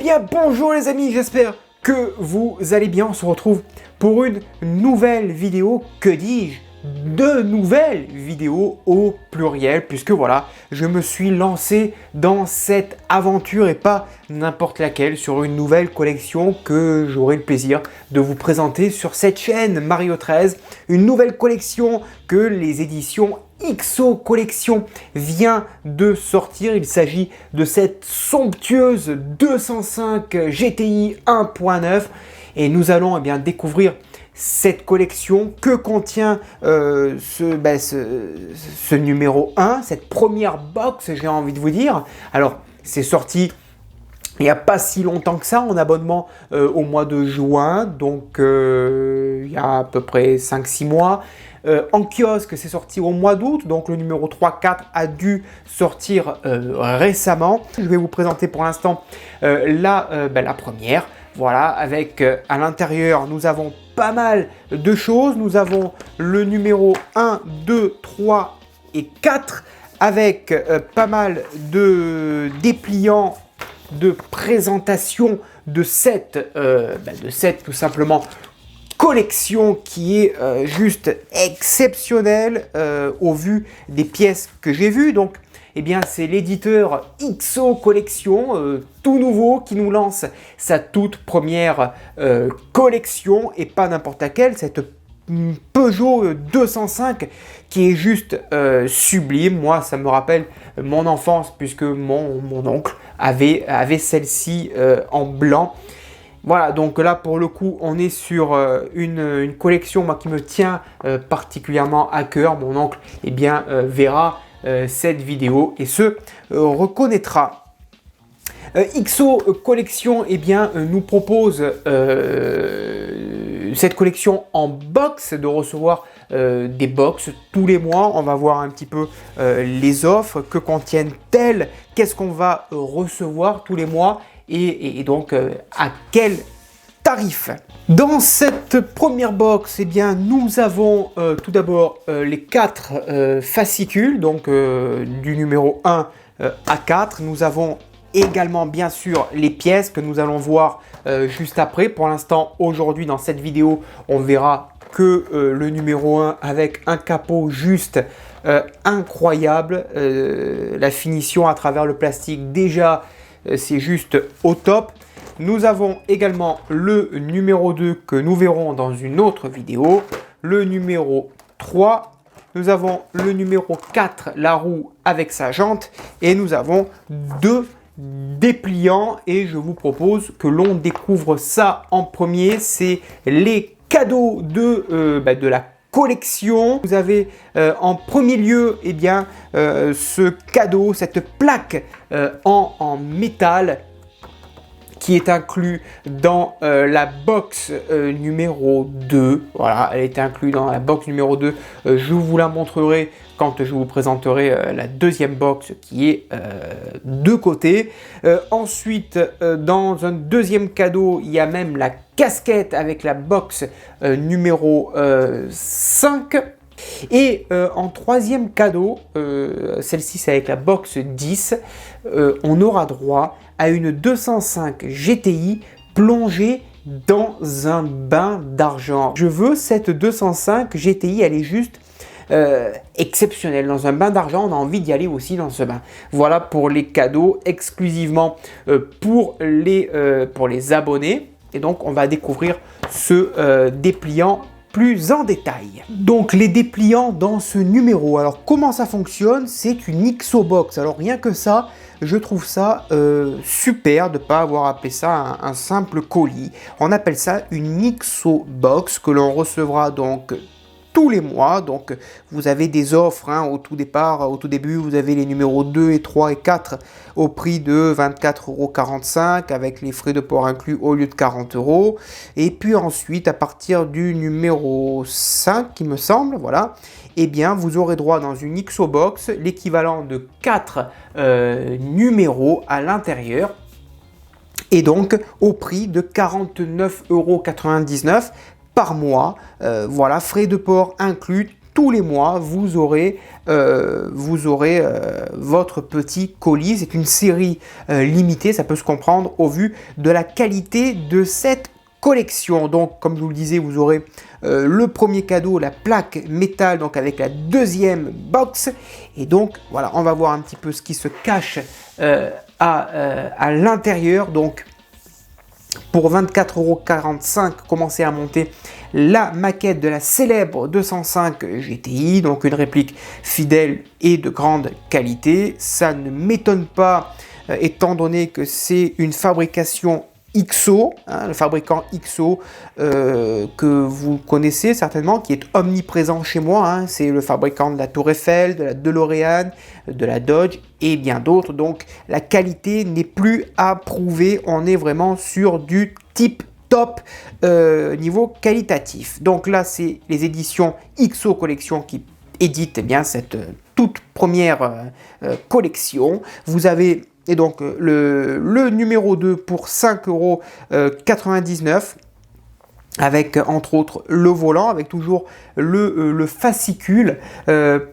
bien bonjour les amis, j'espère que vous allez bien. On se retrouve pour une nouvelle vidéo, que dis-je, de nouvelles vidéos au pluriel, puisque voilà, je me suis lancé dans cette aventure et pas n'importe laquelle, sur une nouvelle collection que j'aurai le plaisir de vous présenter sur cette chaîne Mario 13, une nouvelle collection que les éditions XO Collection vient de sortir. Il s'agit de cette somptueuse 205 GTI 1.9 et nous allons découvrir cette collection. Que contient ce numéro 1, cette première box, j'ai envie de vous dire. Alors, c'est sorti il n'y a pas si longtemps que ça, en abonnement au mois de juin, donc il y a à peu près 5-6 mois. En kiosque, c'est sorti au mois d'août, donc le numéro 3-4 a dû sortir récemment. Je vais vous présenter pour l'instant la première. Voilà, avec à l'intérieur, nous avons pas mal de choses. Nous avons le numéro 1, 2, 3 et 4, avec pas mal de dépliants de présentation de cette tout simplement collection qui est juste exceptionnelle au vu des pièces que j'ai vues. Donc c'est l'éditeur XO Collection, tout nouveau, qui nous lance sa toute première collection, et pas n'importe laquelle, cette Peugeot 205 qui est juste sublime. Moi, ça me rappelle mon enfance, puisque mon oncle avait celle-ci en blanc. Voilà, donc là pour le coup on est sur une collection qui me tient particulièrement à cœur. Mon oncle verra cette vidéo et se reconnaîtra. XO Collection nous propose cette collection en box, de recevoir des box tous les mois. On va voir un petit peu les offres, que contiennent-elles, qu'est-ce qu'on va recevoir tous les mois et donc à quel tarif. Dans cette première box, nous avons tout d'abord les 4 fascicules, donc du numéro 1 à 4. Nous avons également bien sûr les pièces que nous allons voir juste après. Pour l'instant, aujourd'hui dans cette vidéo, on verra que le numéro 1 avec un capot juste incroyable. La finition à travers le plastique, déjà c'est juste au top. Nous avons également le numéro 2 que nous verrons dans une autre vidéo. Le numéro 3. Nous avons le numéro 4, la roue avec sa jante. Et nous avons 2 dépliants. Et je vous propose que l'on découvre ça en premier. C'est les cadeaux de la collection. Vous avez en premier lieu ce cadeau, cette plaque en métal qui est inclus dans la box numéro 2. Voilà, elle est inclue dans la box numéro 2. Je vous la montrerai quand je vous présenterai la deuxième box qui est de côté. Ensuite, dans un deuxième cadeau, il y a même la casquette avec la box numéro 5. Et en troisième cadeau, celle-ci c'est avec la box 10, on aura droit à une 205 GTI plongée dans un bain d'argent. Je veux cette 205 GTI, elle est juste exceptionnelle. Dans un bain d'argent, on a envie d'y aller aussi dans ce bain. Voilà pour les cadeaux exclusivement pour les abonnés. Et donc on va découvrir ce dépliant plus en détail. Donc les dépliants dans ce numéro, alors comment ça fonctionne? C'est une XO Box. Alors rien que ça, je trouve ça super de ne pas avoir appelé ça un simple colis. On appelle ça une XO Box que l'on recevra donc tous les mois. Donc vous avez des offres au tout début, vous avez les numéros 2 et 3 et 4 au prix de 24,45 € avec les frais de port inclus au lieu de 40 €. Et puis ensuite, à partir du numéro 5, il me semble, voilà, vous aurez droit dans une XO Box l'équivalent de 4 numéros à l'intérieur. Et donc au prix de 49,99 € par mois. Voilà, frais de port inclus, tous les mois, vous aurez votre petit colis. C'est une série limitée, ça peut se comprendre au vu de la qualité de cette collection. Donc, comme je vous le disais, vous aurez le premier cadeau, la plaque métal, donc avec la deuxième box. Et donc, voilà, on va voir un petit peu ce qui se cache à l'intérieur. Donc, pour 24,45 €, commencez à monter la maquette de la célèbre 205 GTI, donc une réplique fidèle et de grande qualité. Ça ne m'étonne pas, étant donné que c'est une fabrication XO, le fabricant XO que vous connaissez certainement, qui est omniprésent chez moi. C'est le fabricant de la Tour Eiffel, de la DeLorean, de la Dodge et bien d'autres. Donc la qualité n'est plus à prouver. On est vraiment sur du type top niveau qualitatif. Donc là, c'est les éditions XO Collection qui éditent cette toute première collection. Vous avez et donc le numéro 2 pour 5,99 € avec entre autres le volant, avec toujours le fascicule.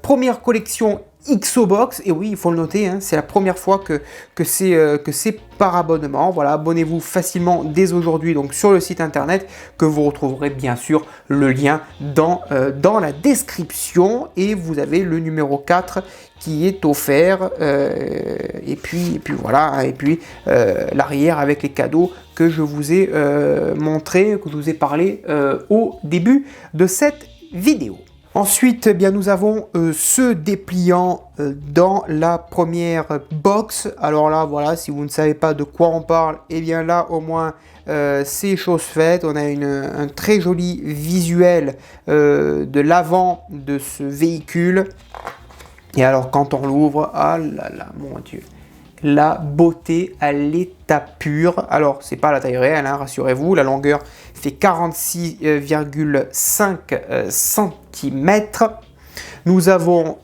Première collection XO Box, et oui, il faut le noter, c'est la première fois que c'est par abonnement. Voilà, abonnez-vous facilement dès aujourd'hui donc sur le site internet, que vous retrouverez bien sûr le lien dans la description, et vous avez le numéro 4 qui est offert, et puis voilà, et puis l'arrière avec les cadeaux que je vous ai montré, que je vous ai parlé au début de cette vidéo. Ensuite, nous avons ce dépliant dans la première box. Alors là, voilà, si vous ne savez pas de quoi on parle, là au moins c'est chose faite. On a un très joli visuel de l'avant de ce véhicule. Et alors quand on l'ouvre, ah là là, mon Dieu, la beauté à l'état pur. Alors c'est pas la taille réelle, rassurez-vous, la longueur fait 46,5 cm. Nous avons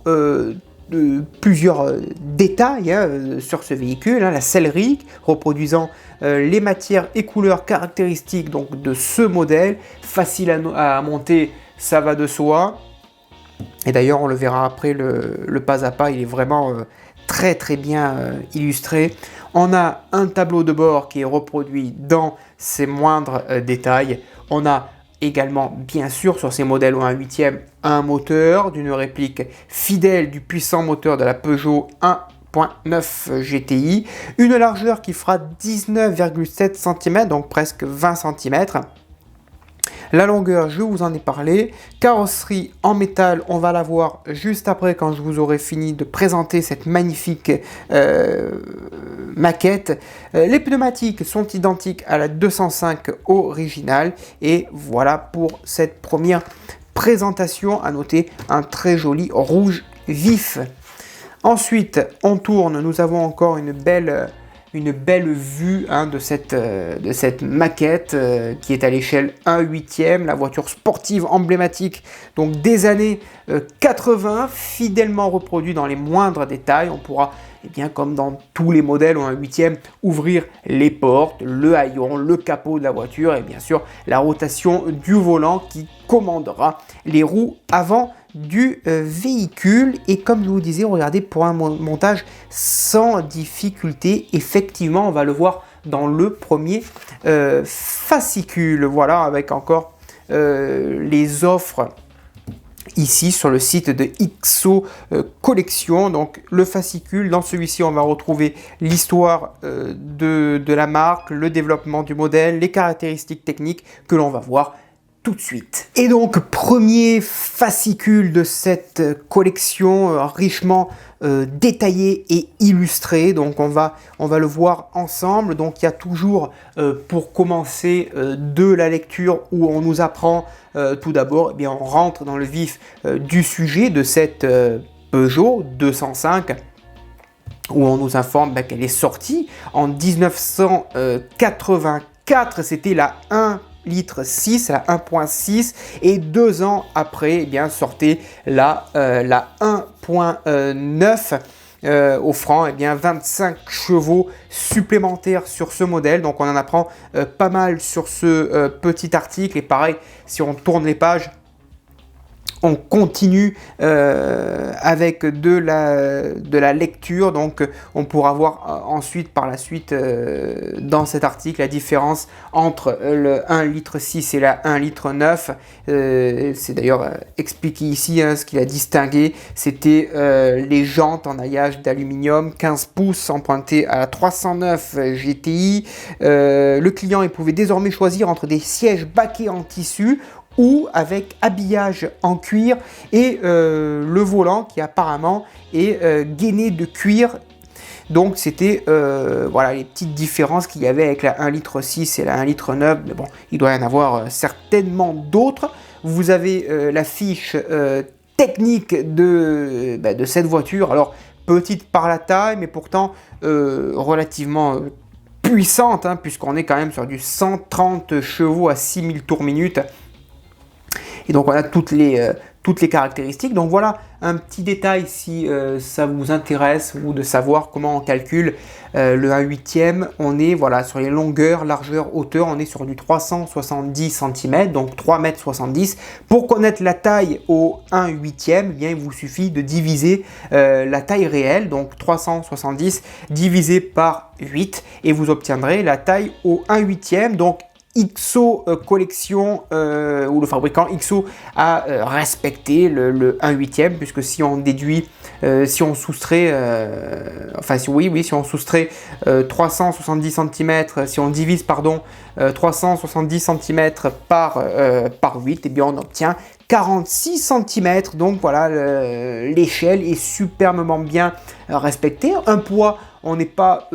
plusieurs détails sur ce véhicule, la sellerie reproduisant les matières et couleurs caractéristiques donc de ce modèle, facile à monter, ça va de soi. Et d'ailleurs, on le verra après, le pas à pas, il est vraiment très très bien illustré. On a un tableau de bord qui est reproduit dans ses moindres détails. On a également, bien sûr, sur ces modèles ou un 8e, un moteur d'une réplique fidèle du puissant moteur de la Peugeot 1.9 GTI. Une largeur qui fera 19,7 cm, donc presque 20 cm. La longueur, je vous en ai parlé. Carrosserie en métal, on va la voir juste après quand je vous aurai fini de présenter cette magnifique maquette. Les pneumatiques sont identiques à la 205 originale. Et voilà pour cette première présentation. À noter un très joli rouge vif. Ensuite, on tourne. Nous avons encore une belle vue de cette maquette qui est à l'échelle 1/8, la voiture sportive emblématique donc des années 80, fidèlement reproduit dans les moindres détails. On pourra, comme dans tous les modèles ou 1/8, ouvrir les portes, le haillon, le capot de la voiture et bien sûr la rotation du volant qui commandera les roues avant du véhicule. Et comme je vous disais, regardez, pour un montage sans difficulté. Effectivement, on va le voir dans le premier fascicule. Voilà, avec encore les offres ici sur le site de XO Collection. Donc le fascicule, dans celui-ci on va retrouver l'histoire de la marque, le développement du modèle, les caractéristiques techniques que l'on va voir tout de suite. Et donc premier fascicule de cette collection richement détaillé et illustré. Donc on va le voir ensemble. Donc il y a toujours pour commencer de la lecture où on nous apprend tout d'abord, on rentre dans le vif du sujet de cette Peugeot 205 où on nous informe qu'elle est sortie en 1984. C'était la 1,6 litre, la 1.6, et 2 ans après, sortait la 1.9 offrant 25 chevaux supplémentaires sur ce modèle. Donc on en apprend pas mal sur ce petit article, et pareil, si on tourne les pages, on continue avec de la lecture, donc on pourra voir ensuite par la suite dans cet article la différence entre le 1,6 litre et la 1,9 litre. C'est d'ailleurs expliqué ici, ce qu'il a distingué, c'était les jantes en alliage d'aluminium 15 pouces empruntées à la 309 GTI. Le client il pouvait désormais choisir entre des sièges baquets en tissu ou avec habillage en cuir et le volant qui apparemment est gainé de cuir. Donc c'était voilà les petites différences qu'il y avait avec la 1,6 litre et la 1,9 litre. Mais bon, il doit y en avoir certainement d'autres. Vous avez la fiche technique de cette voiture. Alors petite par la taille, mais pourtant relativement puissante, hein, puisqu'on est quand même sur du 130 chevaux à 6000 tours minute. Et donc on a toutes les caractéristiques. Donc voilà un petit détail si ça vous intéresse, ou de savoir comment on calcule le 1/8. On est voilà sur les longueurs, largeur, hauteur, on est sur du 370 cm, donc 3,70 m. Pour connaître la taille au 1/8, bien, il vous suffit de diviser la taille réelle, donc 370 divisé par 8, et vous obtiendrez la taille au 1/8. Donc XO collection ou le fabricant XO a respecté le 1/8, puisque si on déduit, si on soustrait, si on soustrait 370 cm, si on divise 370 cm par 8, et bien on obtient 46 cm. Donc voilà, l'échelle est superbement bien respectée. Un poids, on n'est pas,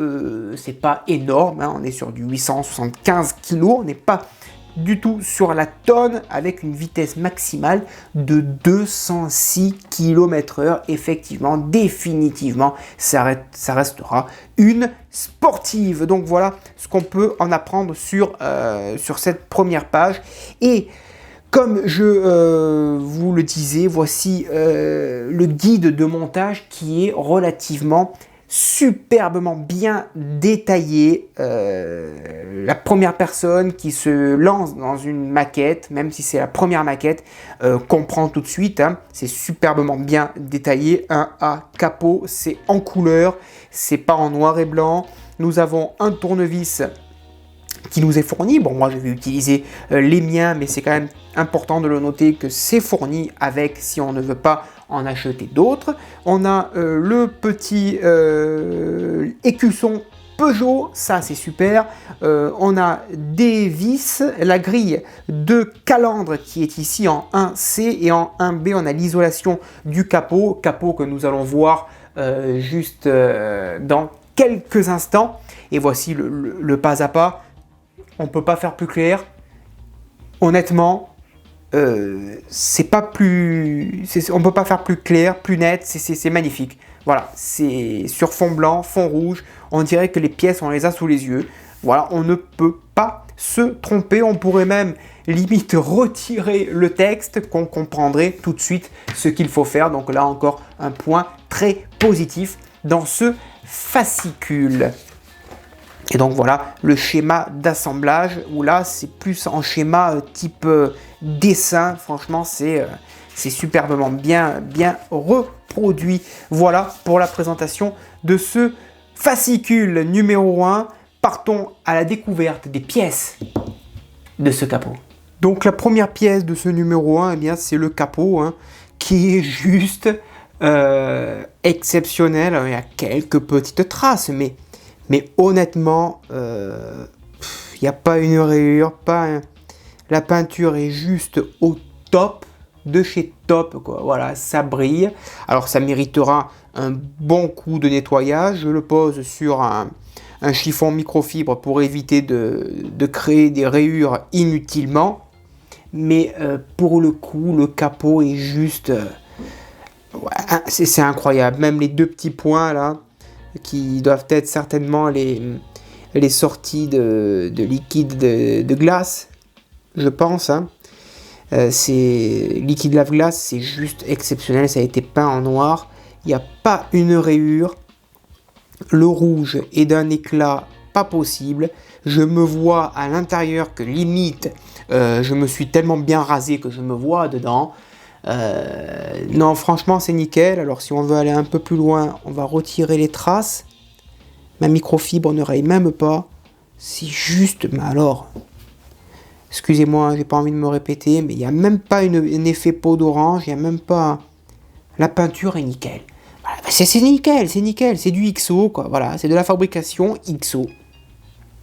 c'est pas énorme, hein, on est sur du 875 kg, on n'est pas du tout sur la tonne, avec une vitesse maximale de 206 km/h. Effectivement, définitivement, ça restera une sportive. Donc voilà ce qu'on peut en apprendre sur cette première page. Et comme je vous le disais, voici le guide de montage qui est relativement superbement bien détaillé. La première personne qui se lance dans une maquette, même si c'est la première maquette, comprend tout de suite, hein, c'est superbement bien détaillé. Un A capot, c'est en couleur, c'est pas en noir et blanc. Nous avons un tournevis qui nous est fourni. Bon, moi je vais utiliser les miens, mais c'est quand même important de le noter que c'est fourni avec, si on ne veut pas en acheter d'autres. On a le petit écusson Peugeot, ça c'est super. On a des vis, la grille de calandre qui est ici en 1C, et en 1B on a l'isolation du capot que nous allons voir juste dans quelques instants. Et voici le pas à pas. On peut pas faire plus clair. Honnêtement, c'est pas plus, on peut pas faire plus clair, plus net. C'est magnifique. Voilà, c'est sur fond blanc, fond rouge. On dirait que les pièces, on les a sous les yeux. Voilà, on ne peut pas se tromper. On pourrait même limite retirer le texte, qu'on comprendrait tout de suite ce qu'il faut faire. Donc là encore, un point très positif dans ce fascicule. Et donc voilà le schéma d'assemblage, où là c'est plus en schéma type dessin. Franchement c'est superbement bien reproduit. Voilà pour la présentation de ce fascicule numéro 1. Partons à la découverte des pièces de ce capot. Donc la première pièce de ce numéro 1, eh bien, c'est le capot, hein, qui est juste exceptionnel. Il y a quelques petites traces, mais honnêtement, il n'y a pas une rayure, la peinture est juste au top, de chez top, quoi. Voilà, ça brille. Alors ça méritera un bon coup de nettoyage. Je le pose sur un chiffon microfibre pour éviter de créer des rayures inutilement. Mais pour le coup, le capot est juste... c'est incroyable. Même les deux petits points là, qui doivent être certainement les sorties de liquide de glace, je pense, hein. C'est liquide lave-glace, c'est juste exceptionnel. Ça a été peint en noir, il n'y a pas une rayure. Le rouge est d'un éclat pas possible. Je me vois à l'intérieur que limite je me suis tellement bien rasé que je me vois dedans. Non, franchement, c'est nickel. Alors, si on veut aller un peu plus loin, on va retirer les traces. Ma microfibre ne raye même pas. C'est juste, mais alors, excusez-moi, j'ai pas envie de me répéter, mais il n'y a même pas un effet peau d'orange, il n'y a même pas... La peinture est nickel. Voilà, c'est nickel, c'est du XO, quoi. Voilà, c'est de la fabrication XO.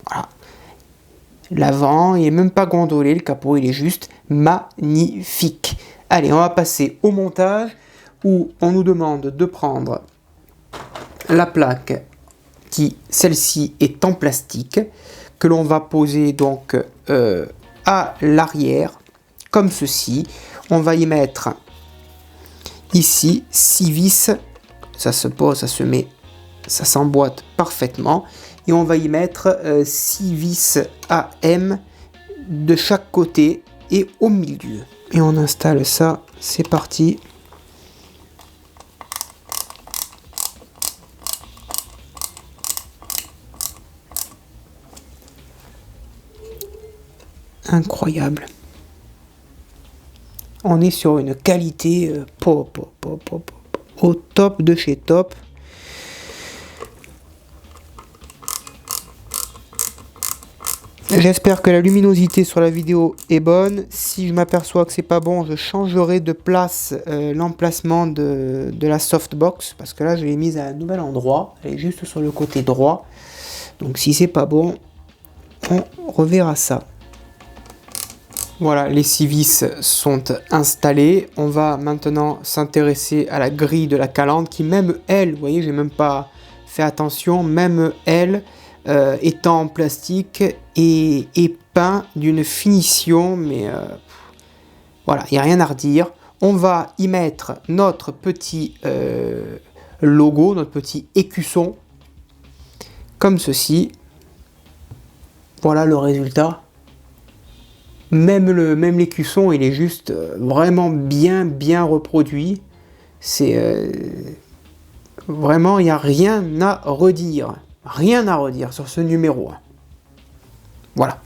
Voilà. L'avant, il n'est même pas gondolé, le capot, il est juste magnifique. Allez, on va passer au montage, où on nous demande de prendre la plaque qui, celle-ci, est en plastique, que l'on va poser donc à l'arrière, comme ceci. On va y mettre ici 6 vis, ça se pose, ça se met, ça s'emboîte parfaitement. Et on va y mettre 6 vis AM de chaque côté et au milieu. Et on installe ça, c'est parti. Incroyable. On est sur une qualité au top de chez top. J'espère que la luminosité sur la vidéo est bonne. Si je m'aperçois que c'est pas bon, je changerai de place l'emplacement de la softbox, parce que là je l'ai mise à un nouvel endroit. Elle est juste sur le côté droit. Donc si c'est pas bon, on reverra ça. Voilà, les 6 vis sont installées. On va maintenant s'intéresser à la grille de la calandre qui, même elle, vous voyez, j'ai même pas fait attention, même elle, étant en plastique et peint d'une finition, mais voilà, il n'y a rien à redire. On va y mettre notre petit logo, notre petit écusson, comme ceci. Voilà le résultat. Même l'écusson, il est juste vraiment bien reproduit. C'est vraiment, il n'y a rien à redire. Rien à redire sur ce numéro 1. Voilà.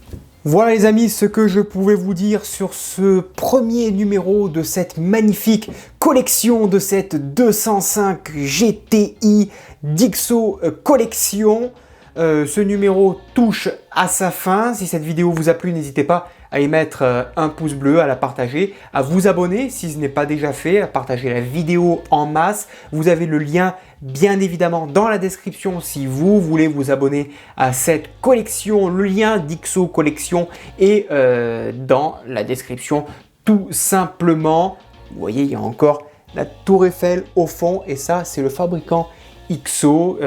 Voilà les amis, ce que je pouvais vous dire sur ce premier numéro de cette magnifique collection, de cette 205 GTI Dixo collection. Ce numéro touche à sa fin. Si cette vidéo vous a plu, n'hésitez pas à y mettre un pouce bleu, à la partager, à vous abonner si ce n'est pas déjà fait, à partager la vidéo en masse. Vous avez le lien bien évidemment dans la description si vous voulez vous abonner à cette collection. Le lien Dixo collection est dans la description tout simplement. Vous voyez, il y a encore la tour Eiffel au fond et ça c'est le fabricant XO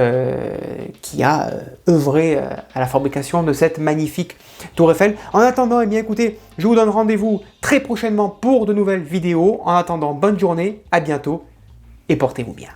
qui a œuvré à la fabrication de cette magnifique tour Eiffel. En attendant, eh bien écoutez, je vous donne rendez-vous très prochainement pour de nouvelles vidéos. En attendant, bonne journée, à bientôt et portez-vous bien.